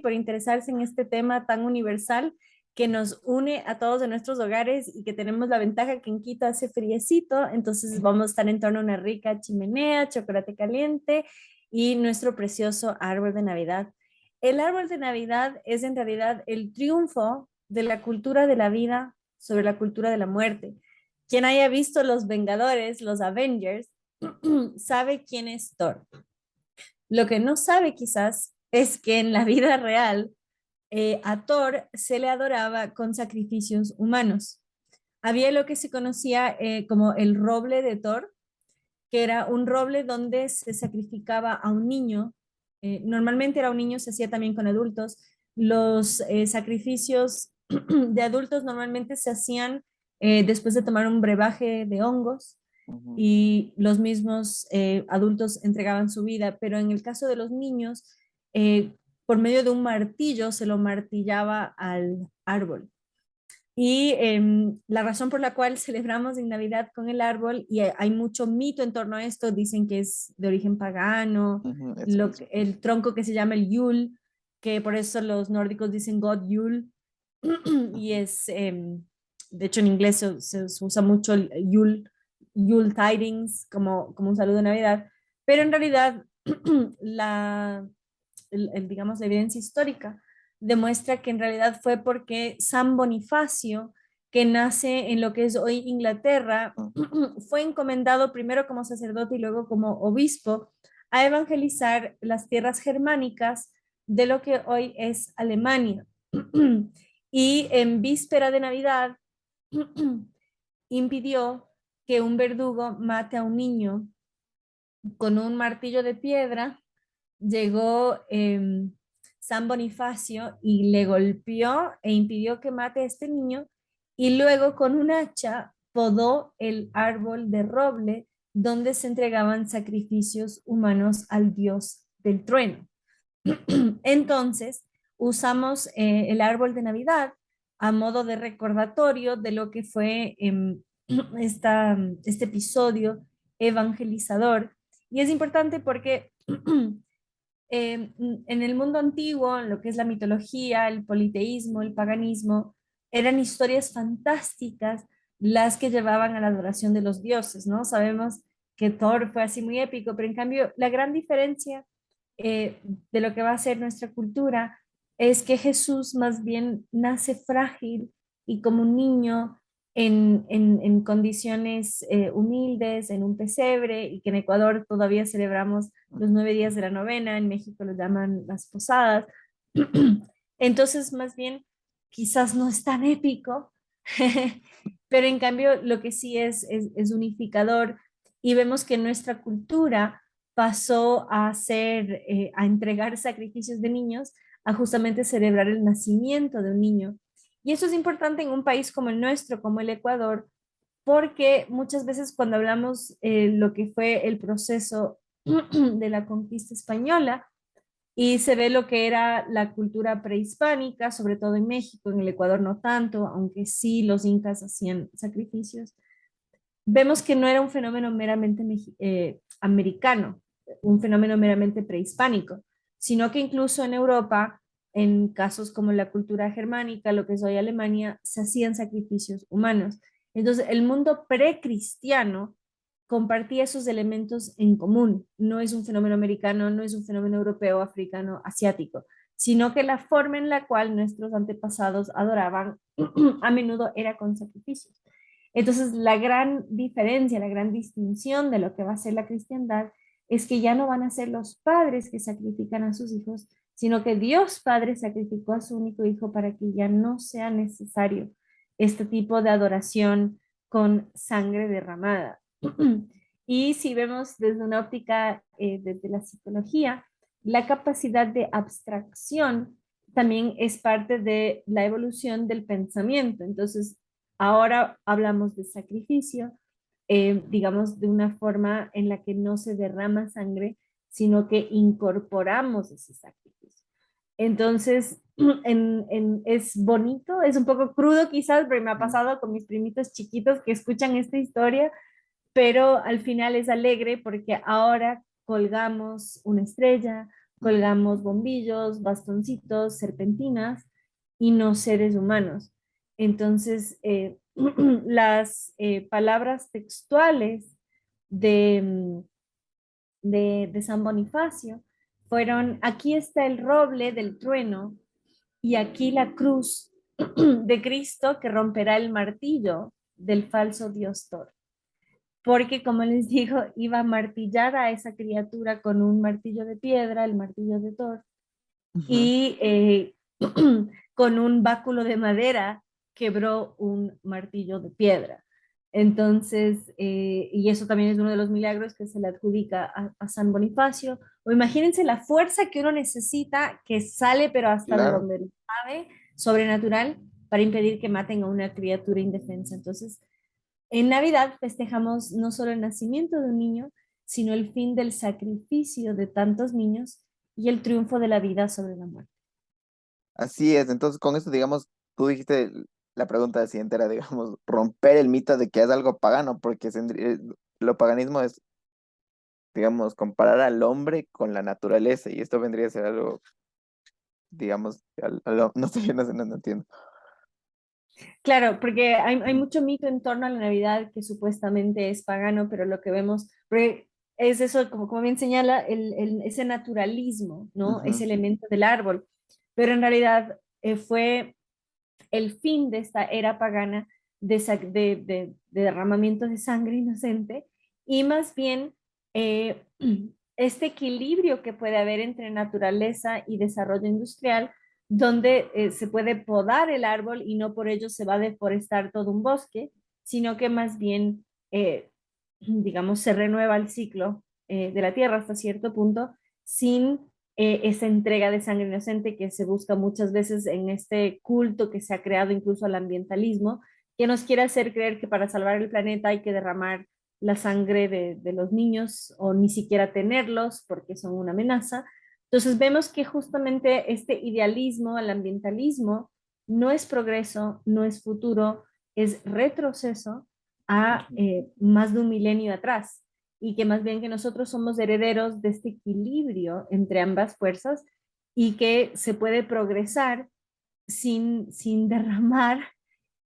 por interesarse en este tema tan universal que nos une a todos en nuestros hogares y que tenemos la ventaja que en Quito hace friecito, entonces vamos a estar en torno a una rica chimenea, chocolate caliente y nuestro precioso árbol de Navidad. El árbol de Navidad es en realidad el triunfo de la cultura de la vida sobre la cultura de la muerte. Quien haya visto Los Vengadores, los Avengers, sabe quién es Thor. Lo que no sabe quizás es que en la vida real a Thor se le adoraba con sacrificios humanos. Había lo que se conocía como el roble de Thor, que era un roble donde se sacrificaba a un niño. Normalmente era un niño, se hacía también con adultos. Los sacrificios de adultos normalmente se hacían después de tomar un brebaje de hongos Ujú. y los mismos adultos entregaban su vida, pero en el caso de los niños, eh, por medio de un martillo se lo martillaba al árbol. Y la razón por la cual celebramos en Navidad con el árbol, y hay mucho mito en torno a esto, dicen que es de origen pagano, Ujú, eso mismo. el tronco que se llama el Yule, que por eso los nórdicos dicen God Yule, y Ujú. es, de hecho en inglés se usa mucho el Yule, Yule Tidings como un saludo de Navidad, pero en realidad la, digamos, la evidencia histórica demuestra que en realidad fue porque San Bonifacio, que nace en lo que es hoy Inglaterra, Mm. fue encomendado primero como sacerdote y luego como obispo a evangelizar las tierras germánicas de lo que hoy es Alemania. Y en víspera de Navidad impidió que un verdugo mate a un niño con un martillo de piedra. Llegó San Bonifacio y le golpeó e impidió que mate a este niño y luego con un hacha podó el árbol de roble donde se entregaban sacrificios humanos al dios del trueno. Entonces, usamos el árbol de Navidad a modo de recordatorio de lo que fue este episodio evangelizador. Y es importante porque en el mundo antiguo, en lo que es la mitología, el politeísmo, el paganismo, eran historias fantásticas las que llevaban a la adoración de los dioses, ¿no? Sabemos que Thor fue así muy épico, pero en cambio la gran diferencia de lo que va a ser nuestra cultura es que Jesús más bien nace frágil y como un niño en condiciones humildes, en un pesebre, y que en Ecuador todavía celebramos los 9 días de la novena, en México lo llaman las posadas. Entonces, más bien, quizás no es tan épico, pero en cambio lo que sí es unificador y vemos que nuestra cultura pasó a hacer, a entregar sacrificios de niños, a justamente celebrar el nacimiento de un niño. Y eso es importante en un país como el nuestro, como el Ecuador, porque muchas veces cuando hablamos lo que fue el proceso de la conquista española y se ve lo que era la cultura prehispánica, sobre todo en México, en el Ecuador no tanto, aunque sí los incas hacían sacrificios, vemos que no era un fenómeno meramente americano, un fenómeno meramente prehispánico, sino que incluso en Europa, en casos como la cultura germánica, lo que es hoy Alemania, se hacían sacrificios humanos. Entonces, el mundo precristiano compartía esos elementos en común. No es un fenómeno americano, no es un fenómeno europeo, africano, asiático, sino que la forma en la cual nuestros antepasados adoraban a menudo era con sacrificios. Entonces, la gran diferencia, la gran distinción de lo que va a ser la cristiandad es que ya no van a ser los padres que sacrifican a sus hijos, sino que Dios Padre sacrificó a su único hijo para que ya no sea necesario este tipo de adoración con sangre derramada. Y si vemos desde una óptica, desde la psicología, la capacidad de abstracción también es parte de la evolución del pensamiento. Entonces, ahora hablamos de sacrificio, digamos, de una forma en la que no se derrama sangre, sino que incorporamos ese sacrificio. Entonces, es bonito, es un poco crudo quizás, pero me ha Ujú. pasado con mis primitos chiquitos que escuchan esta historia, pero al final es alegre porque ahora colgamos una estrella, colgamos bombillos, bastoncitos, serpentinas y no seres humanos. Entonces, las palabras textuales de, de San Bonifacio fueron: aquí está el roble del trueno y aquí la cruz de Cristo que romperá el martillo del falso Dios Thor. Porque, como les digo, iba a martillar a esa criatura con un martillo de piedra, el martillo de Thor, Ujú. y con un báculo de madera quebró un martillo de piedra. Entonces, y eso también es uno de los milagros que se le adjudica a San Bonifacio. O imagínense la fuerza que uno necesita, que sale pero hasta de Claro. donde no sabe, sobrenatural, para impedir que maten a una criatura indefensa. Entonces, en Navidad festejamos no solo el nacimiento de un niño, sino el fin del sacrificio de tantos niños y el triunfo de la vida sobre la muerte. Así es, entonces con esto, digamos, tú dijiste, la pregunta siguiente era, digamos, romper el mito de que es algo pagano, porque lo paganismo es, digamos, comparar al hombre con la naturaleza, y esto vendría a ser algo, digamos, no sé, no sé, no entiendo. Claro, porque hay mucho mito en torno a la Navidad que supuestamente es pagano, pero lo que vemos es eso, como bien señala, ese naturalismo, ¿no? Ese Ujú. elemento del árbol. Pero en realidad fue el fin de esta era pagana de derramamiento de sangre inocente y más bien eh, este equilibrio que puede haber entre naturaleza y desarrollo industrial, donde se puede podar el árbol y no por ello se va a deforestar todo un bosque, sino que más bien, digamos, se renueva el ciclo de la tierra hasta cierto punto sin esa entrega de sangre inocente que se busca muchas veces en este culto que se ha creado incluso al ambientalismo, que nos quiere hacer creer que para salvar el planeta hay que derramar la sangre de los niños o ni siquiera tenerlos porque son una amenaza. Entonces vemos que justamente este idealismo al ambientalismo no es progreso, no es futuro, es retroceso a Ujú. más de un milenio atrás y que más bien que nosotros somos herederos de este equilibrio entre ambas fuerzas y que se puede progresar sin derramar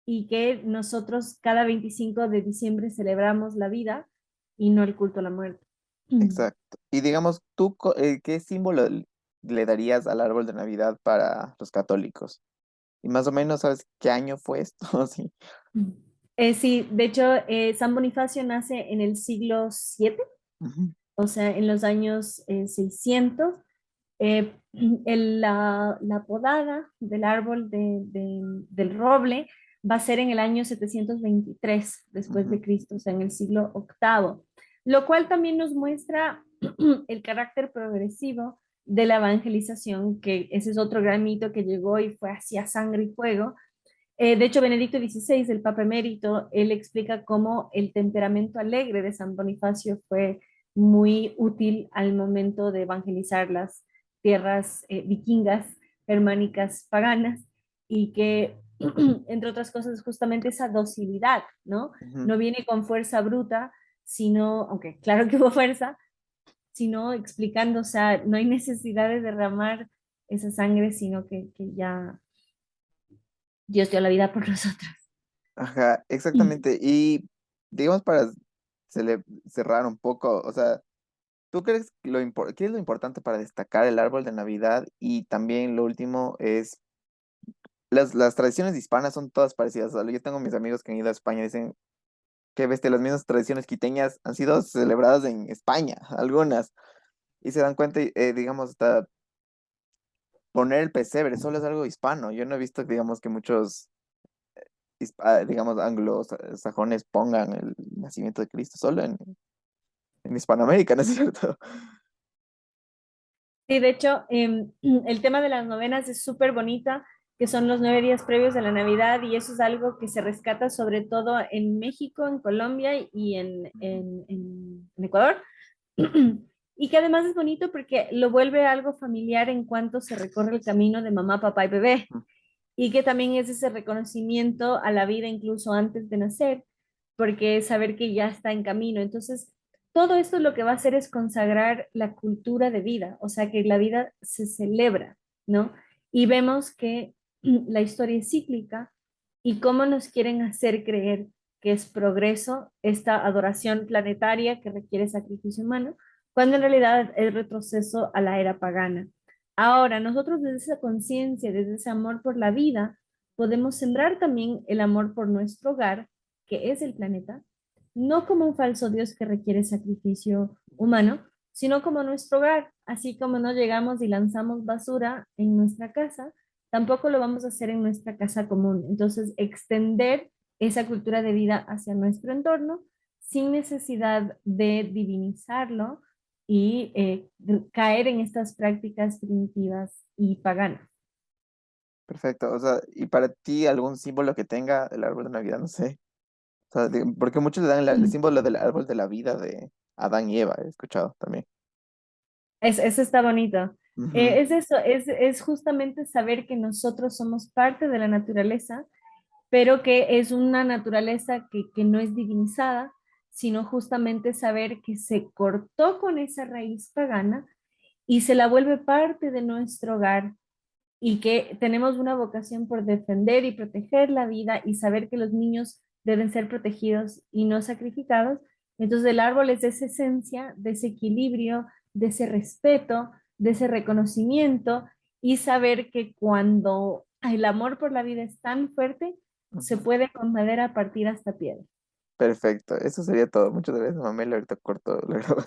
y que nosotros cada 25 de diciembre celebramos la vida y no el culto a la muerte. Exacto. Y digamos, tú, ¿qué símbolo le darías al árbol de Navidad para los católicos? Y más o menos, ¿sabes qué año fue esto? Sí. Sí, de hecho, San Bonifacio nace en el siglo VII, Ujú, o sea, en los años 600. La podada del árbol del roble va a ser en el año 723 después ujú, de Cristo, o sea, en el siglo VIII, lo cual también nos muestra el carácter progresivo de la evangelización, que ese es otro gran mito que llegó y fue hacia sangre y fuego. De hecho, Benedicto XVI, el Papa Emérito, él explica cómo el temperamento alegre de San Bonifacio fue muy útil al momento de evangelizar las tierras vikingas, germánicas, paganas, y que, entre otras cosas, justamente esa docilidad, ¿no? ujú. No viene con fuerza bruta, sino, aunque claro que hubo fuerza, sino explicando, o sea, no hay necesidad de derramar esa sangre, sino que ya Dios dio la vida por nosotros. Ajá, exactamente. Y digamos para cerrar un poco, o sea, ¿tú crees que qué es lo importante para destacar el árbol de Navidad? Y también lo último es, las tradiciones hispanas son todas parecidas. O sea, yo tengo mis amigos que han ido a España y dicen que las mismas tradiciones quiteñas han sido celebradas en España, algunas, y se dan cuenta, digamos, hasta poner el pesebre solo es algo hispano. Yo no he visto, digamos, que muchos, digamos, anglosajones pongan el nacimiento de Cristo solo en Hispanoamérica, ¿no es cierto? Sí, de hecho, el tema de las novenas es súper bonita, que son los 9 días previos a la Navidad, y eso es algo que se rescata sobre todo en México, en Colombia y en Ecuador. Y que además es bonito porque lo vuelve algo familiar en cuanto se recorre el camino de mamá, papá y bebé, y que también es ese reconocimiento a la vida incluso antes de nacer, porque es saber que ya está en camino. Entonces, todo esto lo que va a hacer es consagrar la cultura de vida, o sea que la vida se celebra, ¿no? Y vemos que la historia es cíclica y cómo nos quieren hacer creer que es progreso esta adoración planetaria que requiere sacrificio humano, cuando en realidad es retroceso a la era pagana. Ahora, nosotros desde esa conciencia, desde ese amor por la vida, podemos sembrar también el amor por nuestro hogar, que es el planeta, no como un falso Dios que requiere sacrificio humano, sino como nuestro hogar. Así como no llegamos y lanzamos basura en nuestra casa, tampoco lo vamos a hacer en nuestra casa común. Entonces, extender esa cultura de vida hacia nuestro entorno sin necesidad de divinizarlo y caer en estas prácticas primitivas y paganas. Perfecto. O sea, y para ti algún símbolo que tenga el árbol de Navidad, no sé. O sea, porque muchos le dan el símbolo del árbol de la vida de Adán y Eva, he escuchado también. Eso está bonito. Ujú. Es eso, es justamente saber que nosotros somos parte de la naturaleza, pero que es una naturaleza que no es divinizada, sino justamente saber que se cortó con esa raíz pagana y se la vuelve parte de nuestro hogar y que tenemos una vocación por defender y proteger la vida y saber que los niños deben ser protegidos y no sacrificados. Entonces el árbol es de esa esencia, de ese equilibrio, de ese respeto, de ese reconocimiento y saber que cuando el amor por la vida es tan fuerte, se Ujú. puede con madera partir hasta piedra. Perfecto. Eso sería todo. Muchas gracias, Mamela. Ahorita corto la grabación.